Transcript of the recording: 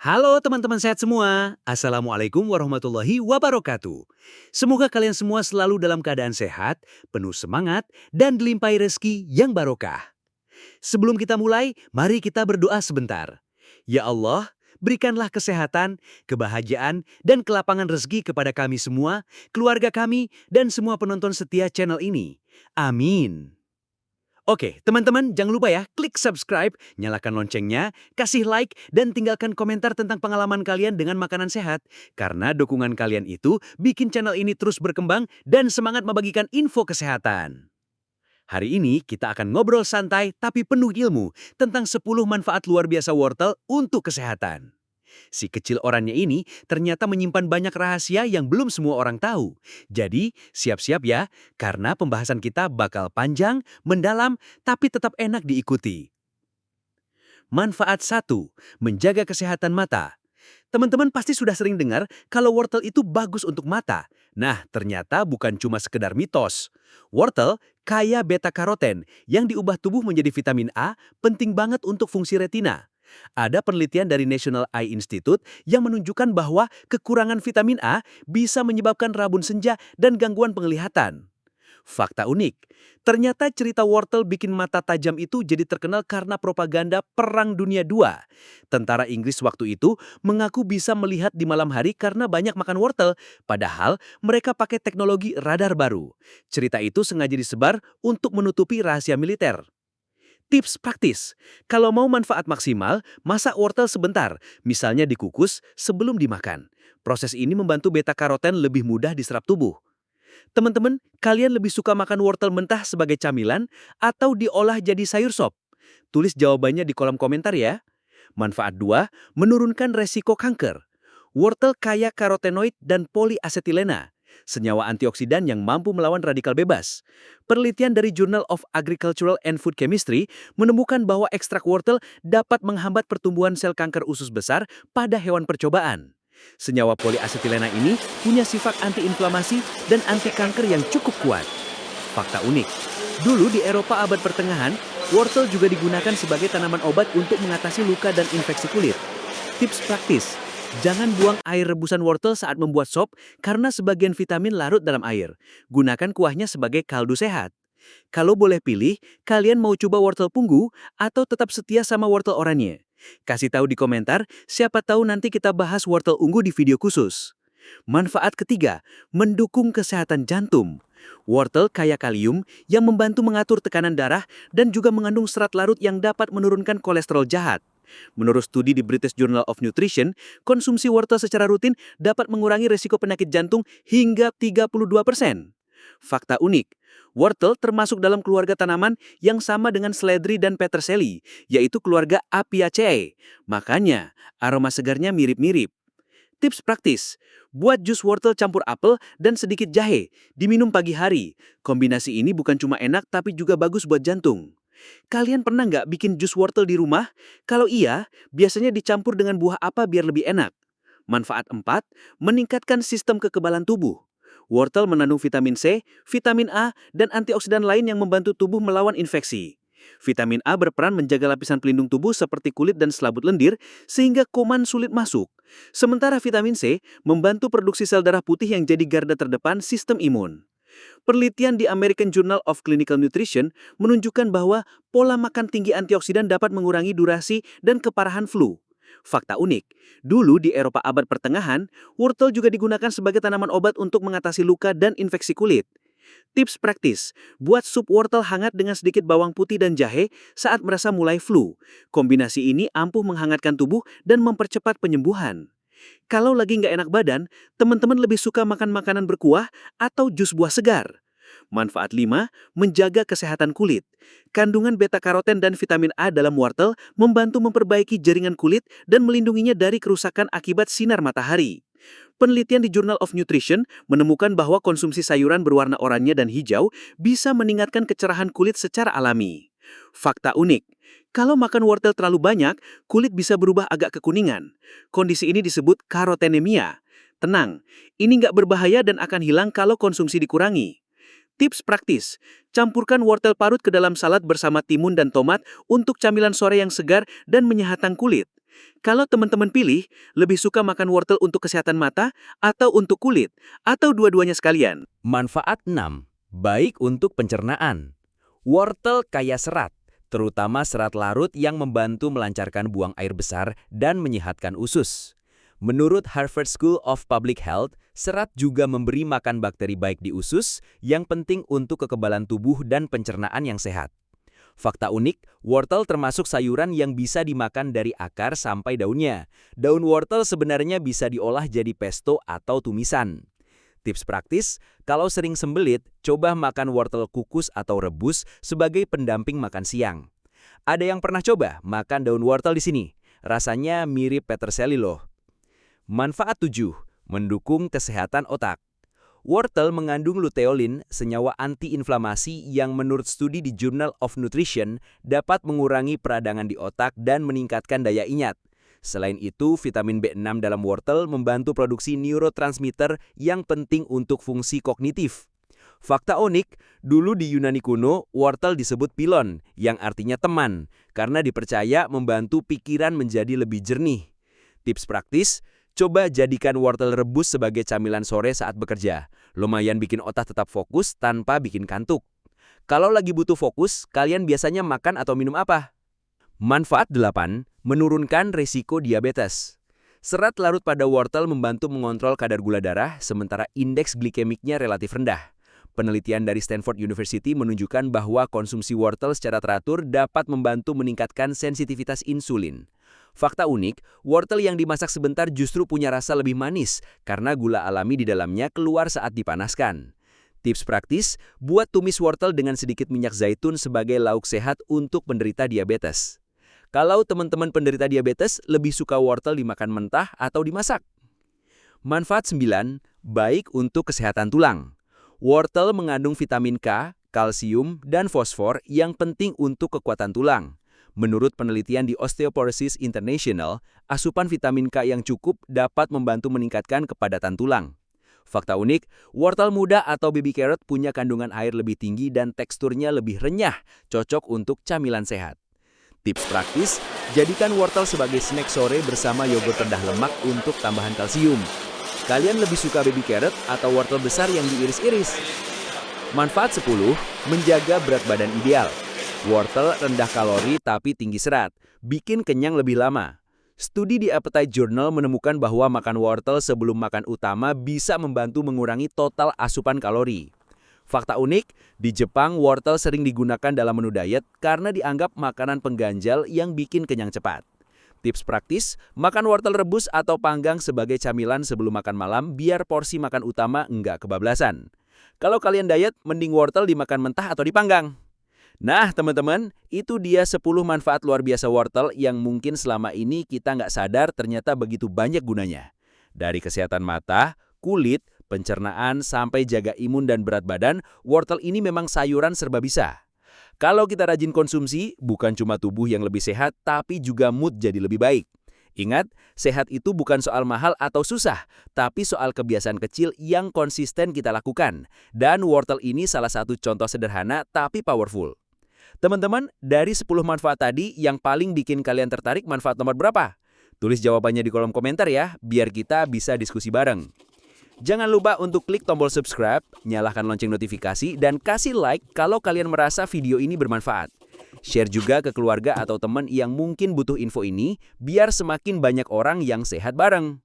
Halo teman-teman sehat semua. Assalamualaikum warahmatullahi wabarakatuh. Semoga kalian semua selalu dalam keadaan sehat, penuh semangat, dan dilimpahi rezeki yang barokah. Sebelum kita mulai, mari kita berdoa sebentar. Ya Allah, berikanlah kesehatan, kebahagiaan, dan kelapangan rezeki kepada kami semua, keluarga kami, dan semua penonton setia channel ini. Amin. Oke, teman-teman jangan lupa ya, klik subscribe, nyalakan loncengnya, kasih like, dan tinggalkan komentar tentang pengalaman kalian dengan makanan sehat. Karena dukungan kalian itu bikin channel ini terus berkembang dan semangat membagikan info kesehatan. Hari ini kita akan ngobrol santai tapi penuh ilmu tentang 10 manfaat luar biasa wortel untuk kesehatan. Si kecil oranye ini ternyata menyimpan banyak rahasia yang belum semua orang tahu. Jadi, siap-siap ya, karena pembahasan kita bakal panjang, mendalam, tapi tetap enak diikuti. Manfaat 1. Menjaga kesehatan mata. Teman-teman pasti sudah sering dengar kalau wortel itu bagus untuk mata. Nah, ternyata bukan cuma sekedar mitos. Wortel kaya beta-karoten yang diubah tubuh menjadi vitamin A, penting banget untuk fungsi retina. Ada penelitian dari National Eye Institute yang menunjukkan bahwa kekurangan vitamin A bisa menyebabkan rabun senja dan gangguan penglihatan. Fakta unik, ternyata cerita wortel bikin mata tajam itu jadi terkenal karena propaganda Perang Dunia II. Tentara Inggris waktu itu mengaku bisa melihat di malam hari karena banyak makan wortel, padahal mereka pakai teknologi radar baru. Cerita itu sengaja disebar untuk menutupi rahasia militer. Tips praktis, kalau mau manfaat maksimal, masak wortel sebentar, misalnya dikukus sebelum dimakan. Proses ini membantu beta-karoten lebih mudah diserap tubuh. Teman-teman, kalian lebih suka makan wortel mentah sebagai camilan atau diolah jadi sayur sop? Tulis jawabannya di kolom komentar ya. Manfaat 2, menurunkan resiko kanker. Wortel kaya karotenoid dan poliasetilena, senyawa antioksidan yang mampu melawan radikal bebas. Penelitian dari Journal of Agricultural and Food Chemistry menemukan bahwa ekstrak wortel dapat menghambat pertumbuhan sel kanker usus besar pada hewan percobaan. Senyawa poliasetilena ini punya sifat antiinflamasi dan anti kanker yang cukup kuat. Fakta unik, dulu di Eropa abad pertengahan, wortel juga digunakan sebagai tanaman obat untuk mengatasi luka dan infeksi kulit. Tips praktis, jangan buang air rebusan wortel saat membuat sop karena sebagian vitamin larut dalam air. Gunakan kuahnya sebagai kaldu sehat. Kalau boleh pilih, kalian mau coba wortel punggu atau tetap setia sama wortel oranye? Kasih tahu di komentar, siapa tahu nanti kita bahas wortel ungu di video khusus. Manfaat ketiga, mendukung kesehatan jantung. Wortel kaya kalium yang membantu mengatur tekanan darah dan juga mengandung serat larut yang dapat menurunkan kolesterol jahat. Menurut studi di British Journal of Nutrition, konsumsi wortel secara rutin dapat mengurangi risiko penyakit jantung hingga 32%. Fakta unik, wortel termasuk dalam keluarga tanaman yang sama dengan seledri dan peterseli, yaitu keluarga Apiaceae. Makanya, aroma segarnya mirip-mirip. Tips praktis, buat jus wortel campur apel dan sedikit jahe, diminum pagi hari. Kombinasi ini bukan cuma enak tapi juga bagus buat jantung. Kalian pernah nggak bikin jus wortel di rumah? Kalau iya, biasanya dicampur dengan buah apa biar lebih enak? Manfaat 4, meningkatkan sistem kekebalan tubuh. Wortel mengandung vitamin C, vitamin A, dan antioksidan lain yang membantu tubuh melawan infeksi. Vitamin A berperan menjaga lapisan pelindung tubuh seperti kulit dan selaput lendir sehingga kuman sulit masuk. Sementara vitamin C membantu produksi sel darah putih yang jadi garda terdepan sistem imun. Penelitian di American Journal of Clinical Nutrition menunjukkan bahwa pola makan tinggi antioksidan dapat mengurangi durasi dan keparahan flu. Fakta unik, dulu di Eropa abad pertengahan, wortel juga digunakan sebagai tanaman obat untuk mengatasi luka dan infeksi kulit. Tips praktis, buat sup wortel hangat dengan sedikit bawang putih dan jahe saat merasa mulai flu. Kombinasi ini ampuh menghangatkan tubuh dan mempercepat penyembuhan. Kalau lagi nggak enak badan, teman-teman lebih suka makan makanan berkuah atau jus buah segar. Manfaat 5, menjaga kesehatan kulit. Kandungan beta-karoten dan vitamin A dalam wortel membantu memperbaiki jaringan kulit dan melindunginya dari kerusakan akibat sinar matahari. Penelitian di Journal of Nutrition menemukan bahwa konsumsi sayuran berwarna oranye dan hijau bisa meningkatkan kecerahan kulit secara alami. Fakta unik, kalau makan wortel terlalu banyak, kulit bisa berubah agak kekuningan. Kondisi ini disebut karotenemia. Tenang, ini nggak berbahaya dan akan hilang kalau konsumsi dikurangi. Tips praktis, campurkan wortel parut ke dalam salad bersama timun dan tomat untuk camilan sore yang segar dan menyehatkan kulit. Kalau teman-teman pilih, lebih suka makan wortel untuk kesehatan mata atau untuk kulit, atau dua-duanya sekalian? Manfaat 6. Baik untuk pencernaan. Wortel kaya serat, terutama serat larut yang membantu melancarkan buang air besar dan menyehatkan usus. Menurut Harvard School of Public Health, serat juga memberi makan bakteri baik di usus yang penting untuk kekebalan tubuh dan pencernaan yang sehat. Fakta unik, wortel termasuk sayuran yang bisa dimakan dari akar sampai daunnya. Daun wortel sebenarnya bisa diolah jadi pesto atau tumisan. Tips praktis, kalau sering sembelit, coba makan wortel kukus atau rebus sebagai pendamping makan siang. Ada yang pernah coba makan daun wortel di sini? Rasanya mirip peterseli loh. Manfaat 7. Mendukung kesehatan otak. Wortel mengandung luteolin, senyawa antiinflamasi yang menurut studi di Journal of Nutrition dapat mengurangi peradangan di otak dan meningkatkan daya ingat. Selain itu, vitamin B6 dalam wortel membantu produksi neurotransmitter yang penting untuk fungsi kognitif. Fakta unik, dulu di Yunani kuno, wortel disebut pilon, yang artinya teman, karena dipercaya membantu pikiran menjadi lebih jernih. Tips praktis, coba jadikan wortel rebus sebagai camilan sore saat bekerja. Lumayan bikin otak tetap fokus tanpa bikin kantuk. Kalau lagi butuh fokus, kalian biasanya makan atau minum apa? Manfaat 8. Menurunkan resiko diabetes. Serat larut pada wortel membantu mengontrol kadar gula darah, sementara indeks glikemiknya relatif rendah. Penelitian dari Stanford University menunjukkan bahwa konsumsi wortel secara teratur dapat membantu meningkatkan sensitivitas insulin. Fakta unik, wortel yang dimasak sebentar justru punya rasa lebih manis karena gula alami di dalamnya keluar saat dipanaskan. Tips praktis, buat tumis wortel dengan sedikit minyak zaitun sebagai lauk sehat untuk penderita diabetes. Kalau teman-teman penderita diabetes, lebih suka wortel dimakan mentah atau dimasak? Manfaat 9. Baik untuk kesehatan tulang. Wortel mengandung vitamin K, kalsium, dan fosfor yang penting untuk kekuatan tulang. Menurut penelitian di Osteoporosis International, asupan vitamin K yang cukup dapat membantu meningkatkan kepadatan tulang. Fakta unik, wortel muda atau baby carrot punya kandungan air lebih tinggi dan teksturnya lebih renyah, cocok untuk camilan sehat. Tips praktis, jadikan wortel sebagai snack sore bersama yogurt rendah lemak untuk tambahan kalsium. Kalian lebih suka baby carrot atau wortel besar yang diiris-iris? Manfaat 10, menjaga berat badan ideal. Wortel rendah kalori tapi tinggi serat, bikin kenyang lebih lama. Studi di Appetite Journal menemukan bahwa makan wortel sebelum makan utama bisa membantu mengurangi total asupan kalori. Fakta unik, di Jepang wortel sering digunakan dalam menu diet karena dianggap makanan pengganjal yang bikin kenyang cepat. Tips praktis, makan wortel rebus atau panggang sebagai camilan sebelum makan malam biar porsi makan utama nggak kebablasan. Kalau kalian diet, mending wortel dimakan mentah atau dipanggang. Nah teman-teman, itu dia 10 manfaat luar biasa wortel yang mungkin selama ini kita nggak sadar ternyata begitu banyak gunanya. Dari kesehatan mata, kulit, pencernaan, sampai jaga imun dan berat badan, wortel ini memang sayuran serba bisa. Kalau kita rajin konsumsi, bukan cuma tubuh yang lebih sehat, tapi juga mood jadi lebih baik. Ingat, sehat itu bukan soal mahal atau susah, tapi soal kebiasaan kecil yang konsisten kita lakukan. Dan wortel ini salah satu contoh sederhana tapi powerful. Teman-teman, dari 10 manfaat tadi, yang paling bikin kalian tertarik manfaat nomor berapa? Tulis jawabannya di kolom komentar ya, biar kita bisa diskusi bareng. Jangan lupa untuk klik tombol subscribe, nyalakan lonceng notifikasi, dan kasih like kalau kalian merasa video ini bermanfaat. Share juga ke keluarga atau teman yang mungkin butuh info ini, biar semakin banyak orang yang sehat bareng.